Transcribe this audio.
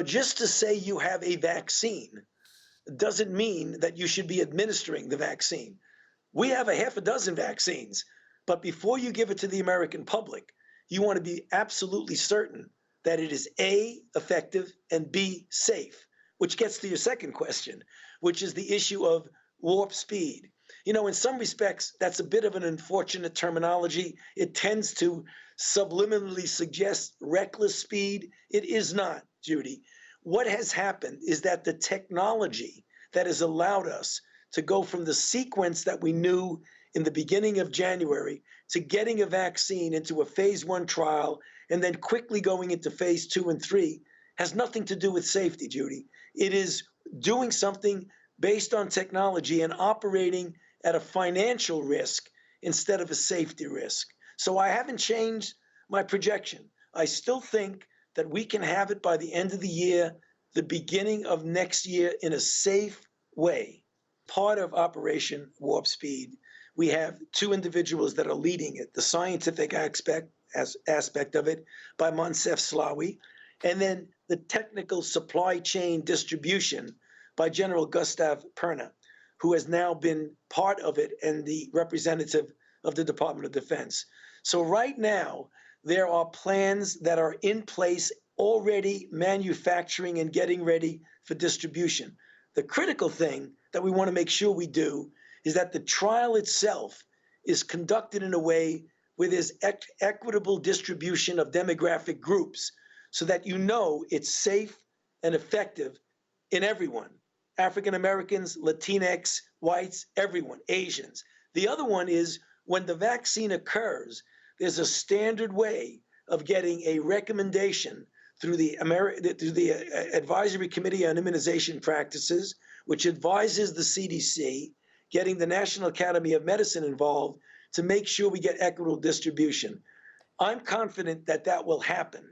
Just to say you have a vaccine doesn't mean that you should be administering the vaccine. We have a half a dozen vaccines, but before you give it to the American public, you want to be absolutely certain that it is A, effective, and B, safe, which gets to your second question, which is the issue of warp speed. In some respects, that's a bit of an unfortunate terminology. It tends to subliminally suggest reckless speed. It is not, Judy. What has happened is that the technology that has allowed us to go from the sequence that we knew in the beginning of January to getting a vaccine into a phase 1 trial and then quickly going into phase 2 and 3 has nothing to do with safety, Judy. It is doing something based on technology and operating at a financial risk instead of a safety risk. So I haven't changed my projection. I still think that we can have it by the end of the year, the beginning of next year, in a safe way. Part of Operation Warp Speed, we have 2 individuals that are leading it, the scientific aspect of it by Monsef Slawi, and then the technical supply chain distribution by General Gustav Perna, who has now been part of it and the representative of the Department of Defense. So right now, there are plans that are in place already, manufacturing and getting ready for distribution. The critical thing that we want to make sure we do is that the trial itself is conducted in a way where there's equitable distribution of demographic groups so that it's safe and effective in everyone. African Americans, Latinx, whites, everyone, Asians. The other one is when the vaccine occurs, there's a standard way of getting a recommendation through the Advisory Committee on Immunization Practices, which advises the CDC, getting the National Academy of Medicine involved to make sure we get equitable distribution. I'm confident that that will happen.